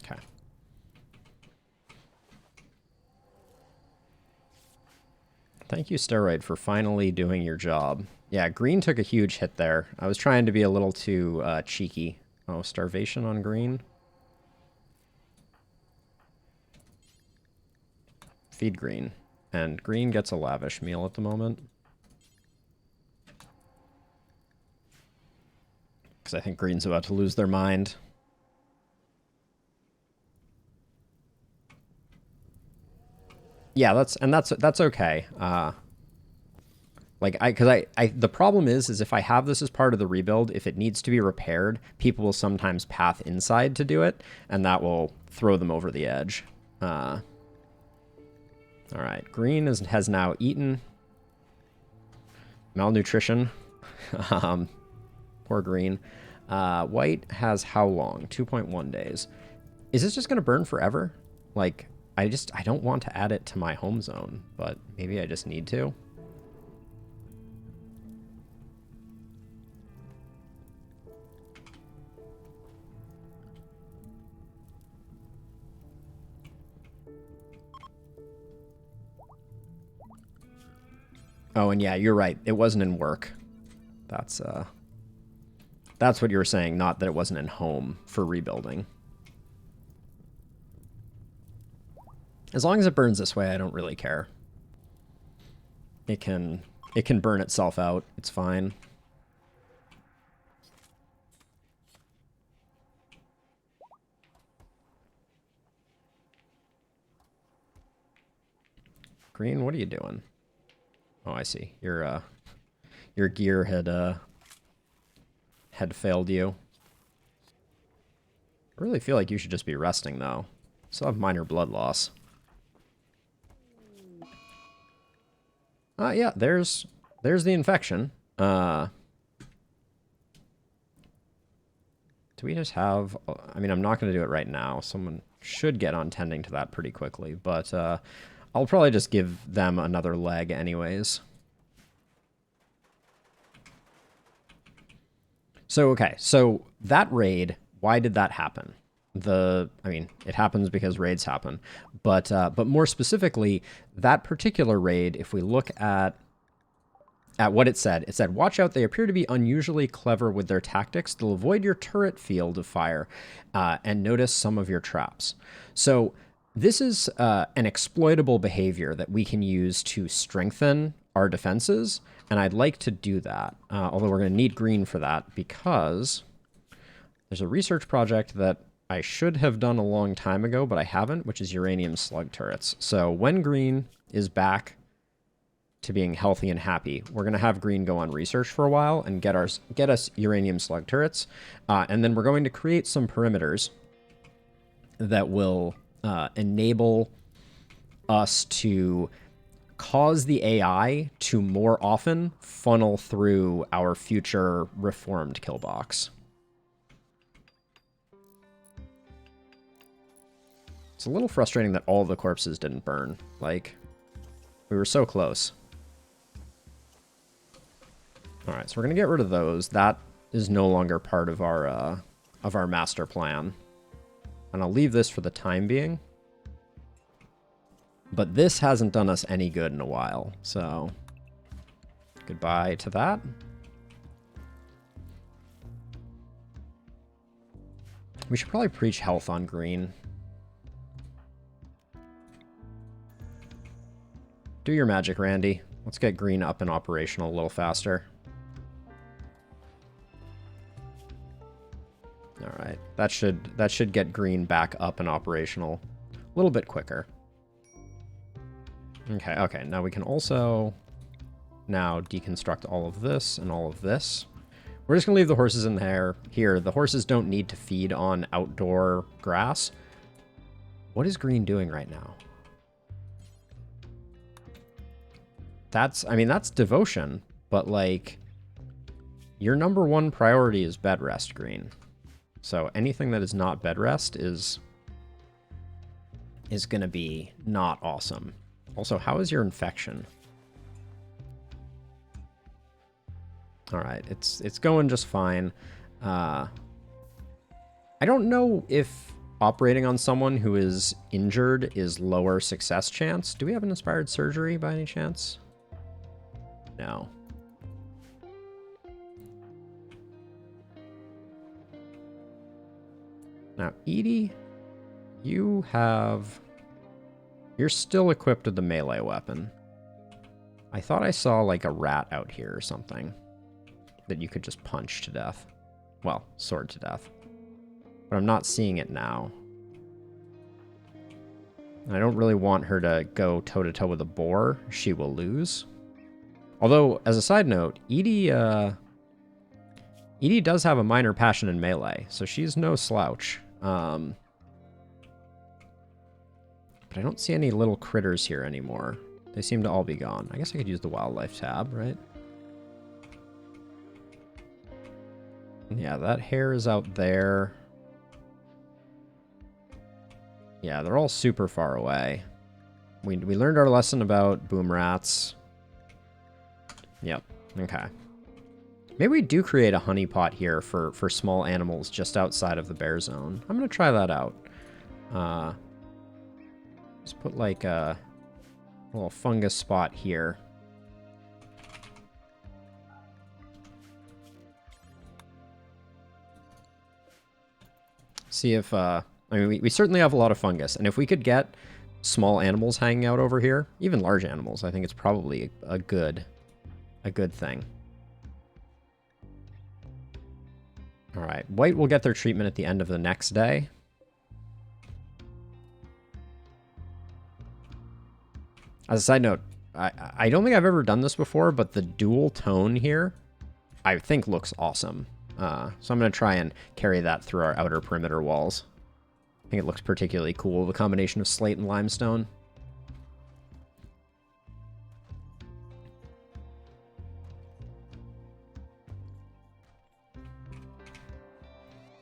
Speaker 1: Okay. Thank you, Steroid, for finally doing your job. Yeah, green took a huge hit there. I was trying to be a little too cheeky. Oh, starvation on green. Feed green. And green gets a lavish meal at the moment. Because I think green's about to lose their mind. Yeah, that's okay. The problem is if I have this as part of the rebuild, if it needs to be repaired, people will sometimes path inside to do it, and that will throw them over the edge. All right, green has now eaten. Malnutrition. Poor green. White has how long? 2.1 days. Is this just going to burn forever? Like, I don't want to add it to my home zone, but maybe I just need to. Oh, and yeah, you're right. It wasn't in work. That's what you were saying, not that it wasn't in home for rebuilding. As long as it burns this way, I don't really care. It can burn itself out. It's fine. Green, what are you doing? Oh, I see. Your gear had failed you. I really feel like you should just be resting though. Still have minor blood loss. Yeah, there's the infection. Do we just have... I mean, I'm not going to do it right now. Someone should get on tending to that pretty quickly, but I'll probably just give them another leg anyways. So, okay, so that raid, why did that happen? I mean, it happens because raids happen, but more specifically, that particular raid, if we look at at what it said. It said, watch out, they appear to be unusually clever with their tactics. They'll avoid your turret field of fire and notice some of your traps. So this is an exploitable behavior that we can use to strengthen our defenses, and I'd like to do that, although we're going to need green for that because there's a research project that I should have done a long time ago, but I haven't, which is uranium slug turrets. So when green is back to being healthy and happy, we're going to have green go on research for a while and get us uranium slug turrets. And then we're going to create some perimeters that will enable us to cause the AI to more often funnel through our future reformed kill box. It's a little frustrating that all the corpses didn't burn. Like, we were so close. All right, so we're gonna get rid of those. That is no longer part of our master plan, and I'll leave this for the time being. But this hasn't done us any good in a while, so goodbye to that. We should probably preach health on green. Do your magic, Randy. Let's get green up and operational a little faster. All right, that should get green back up and operational a little bit quicker. Okay, now we can also now deconstruct all of this and all of this. We're just gonna leave the horses in there. Here, the horses don't need to feed on outdoor grass. What is green doing right now? I mean, that's devotion, but like, your number one priority is bed rest, green. So anything that is not bed rest is gonna be not awesome. Also, how is your infection? All right, it's going just fine. I don't know if operating on someone who is injured is lower success chance. Do we have an inspired surgery by any chance? No. Now, Edie, you're still equipped with the melee weapon. I thought I saw like a rat out here or something that you could just punch to death. Well, sword to death. But I'm not seeing it now. And I don't really want her to go toe-to-toe with a boar. She will lose. Although, as a side note, Edie does have a minor passion in melee, so she's no slouch. But I don't see any little critters here anymore. They seem to all be gone. I guess I could use the wildlife tab, right? Yeah, that hare is out there. Yeah, they're all super far away. We learned our lesson about boom rats. Yep, okay. Maybe we do create a honeypot here for small animals just outside of the bear zone. I'm going to try that out. Let's put like a little fungus spot here. See if, I mean, we certainly have a lot of fungus, and if we could get small animals hanging out over here, even large animals, I think it's probably a good thing. All right, white will get their treatment at the end of the next day. As a side note, I don't think I've ever done this before, but the dual tone here, I think looks awesome. So I'm going to try and carry that through our outer perimeter walls. I think it looks particularly cool, the combination of slate and limestone.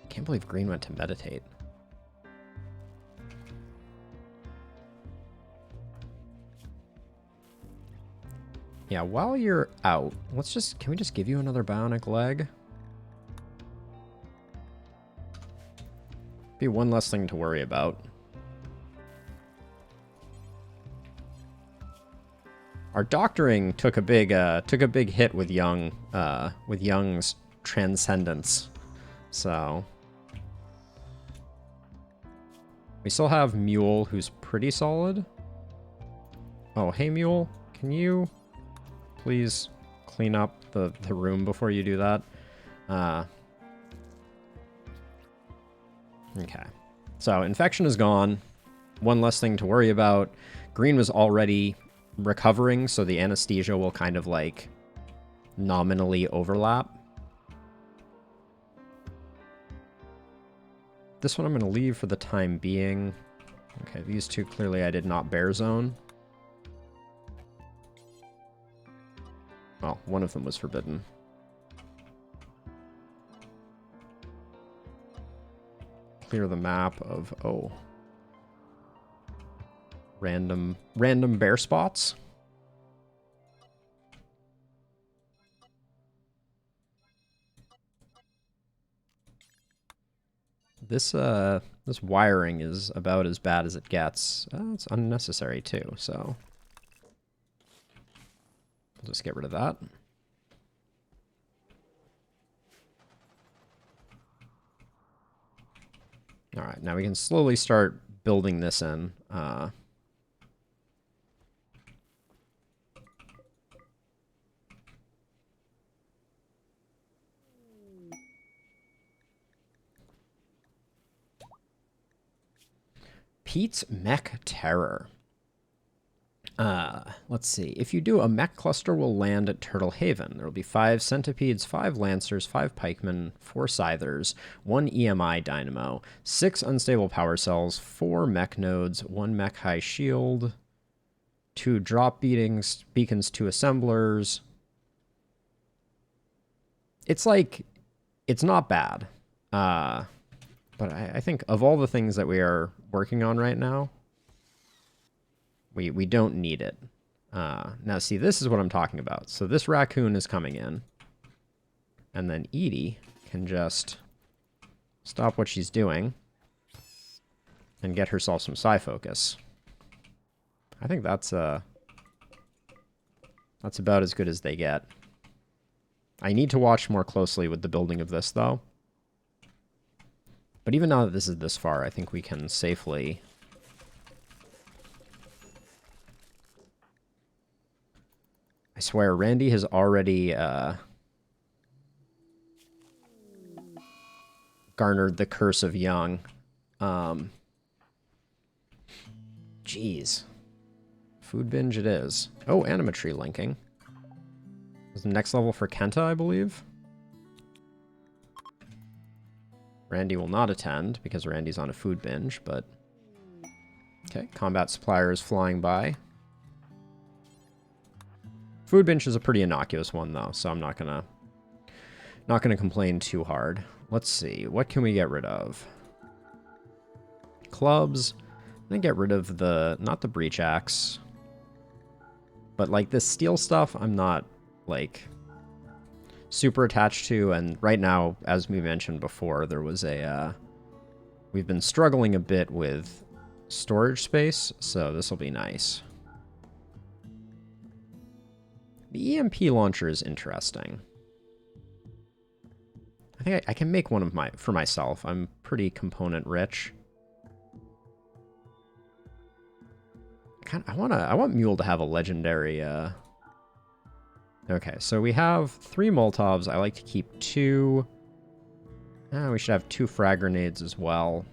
Speaker 1: Can't believe green went to meditate. Yeah, while you're out, can we just give you another bionic leg? Be one less thing to worry about. Our doctoring took a big hit with Jung's transcendence. So we still have Mule, who's pretty solid. Oh, hey Mule, can you please clean up the room before you do that? Okay. So infection is gone. One less thing to worry about. Green was already recovering, so the anesthesia will kind of like nominally overlap. This one I'm going to leave for the time being. Okay, these two clearly I did not bear zone. Well, one of them was forbidden. Clear the map of, oh, random bear spots. This wiring is about as bad as it gets. It's unnecessary too, so I'll just get rid of that. All right, now we can slowly start building this in. Pete's Mech Terror. Let's see. If you do, a mech cluster will land at Turtle Haven. There will be 5 centipedes, 5 lancers, 5 pikemen, 4 scythers, 1 EMI dynamo, 6 unstable power cells, 4 mech nodes, 1 mech high shield, 2 drop beacons, 2 assemblers. It's like, it's not bad. But I think of all the things that we are working on right now, we don't need it. Now, see, this is what I'm talking about. So this raccoon is coming in. And then Edie can just stop what she's doing and get herself some psi focus. I think that's about as good as they get. I need to watch more closely with the building of this, though. But even now that this is this far, I think we can safely... I swear, Randy has already garnered the curse of Jung. Jeez. Food binge it is. Oh, animatry linking. Is the next level for Kenta, I believe? Randy will not attend because Randy's on a food binge, but... Okay, combat supplier is flying by. Food binge is a pretty innocuous one, though, so I'm not gonna complain too hard. Let's see, what can we get rid of? Clubs. I'm gonna get rid of not the breach axe, but like this steel stuff, I'm not like super attached to, and right now, as we mentioned before, there was we've been struggling a bit with storage space, so this will be nice. The EMP launcher is interesting. I think I can make one for myself. I'm pretty component rich. I want Mule to have a legendary Okay, so we have 3 Molotovs. I like to keep 2. We should have 2 frag grenades as well.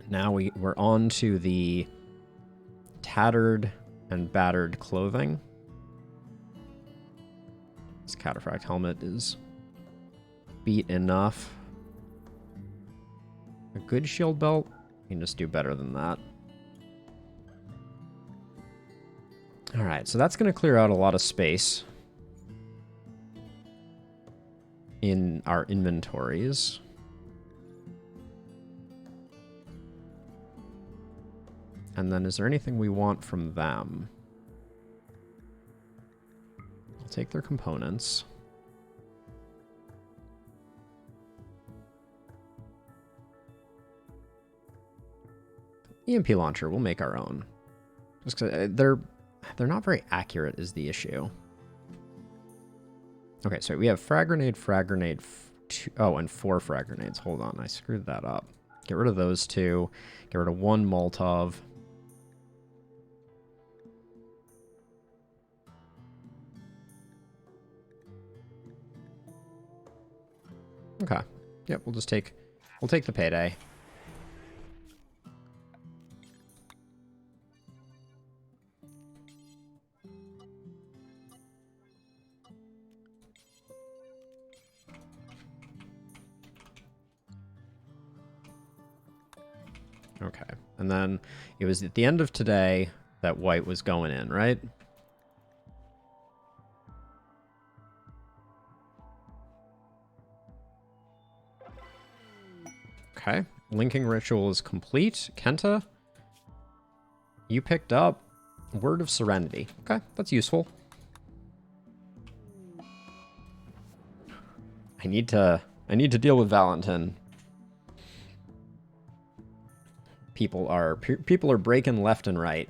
Speaker 1: Now we're on to the tattered and battered clothing. This cataphract helmet is beat enough. A good shield belt? You can just do better than that. Alright, so that's going to clear out a lot of space in our inventories. And then is there anything we want from them? I'll take their components. EMP launcher, we'll make our own. Just 'cause They're not very accurate is the issue. Okay, so we have frag grenade, oh, and 4 frag grenades. Hold on, I screwed that up. Get rid of those 2. Get rid of 1 Molotov. Okay. Yep, we'll take the payday. Okay. And then it was at the end of today that white was going in, right? Okay. Linking ritual is complete. Kenta, you picked up Word of Serenity. Okay, that's useful. I need to deal with Valentin. People are breaking left and right.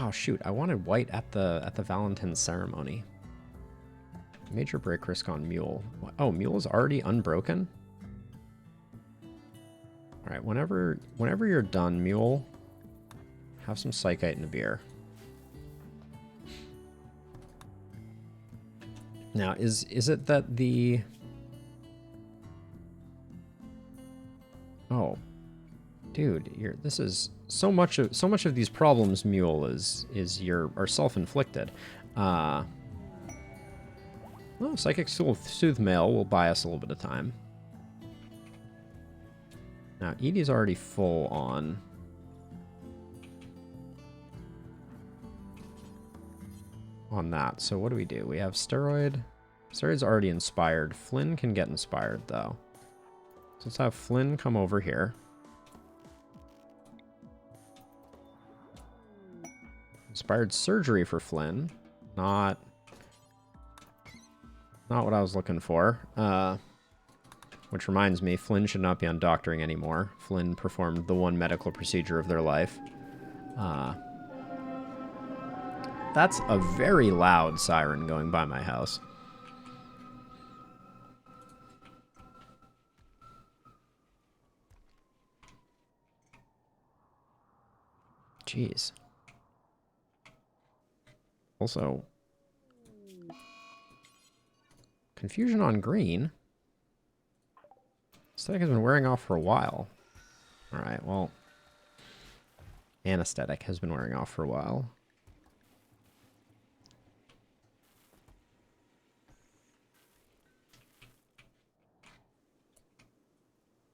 Speaker 1: Oh shoot, I wanted white at the Valentin ceremony. Major break risk on Mule. Oh, Mule is already unbroken? Alright, whenever you're done, Mule, have some Psychite and a beer. Now, is it that the... Oh. Dude, this is so much of these problems, Mule, are self-inflicted. Well, Psychic Soothe Mail will buy us a little bit of time. Now, Edie's already full on that. So what do? We have Steroid. Steroid's already inspired. Flynn can get inspired, though. So let's have Flynn come over here. Inspired surgery for Flynn. Not what I was looking for. Which reminds me, Flynn should not be on doctoring anymore. Flynn performed the one medical procedure of their life. That's a very loud siren going by my house. Jeez. Also, confusion on green. Aesthetic has been wearing off for a while. Alright, well, anesthetic has been wearing off for a while.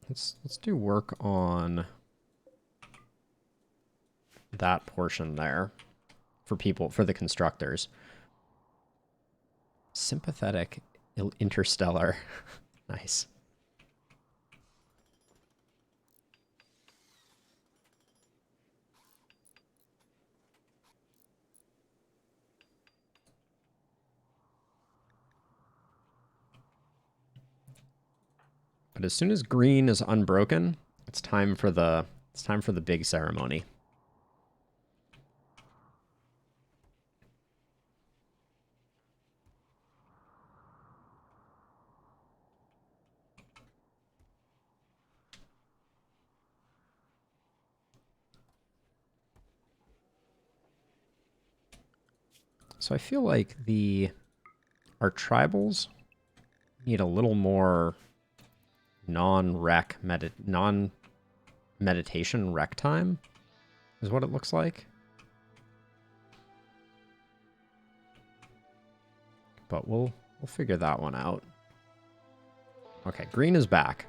Speaker 1: Let's do work on that portion there for the constructors. Sympathetic interstellar. Nice. But as soon as green is unbroken, it's time for the big ceremony. So I feel like our tribals need a little more non-meditation rec time, is what it looks like. But we'll figure that one out. Okay, green is back.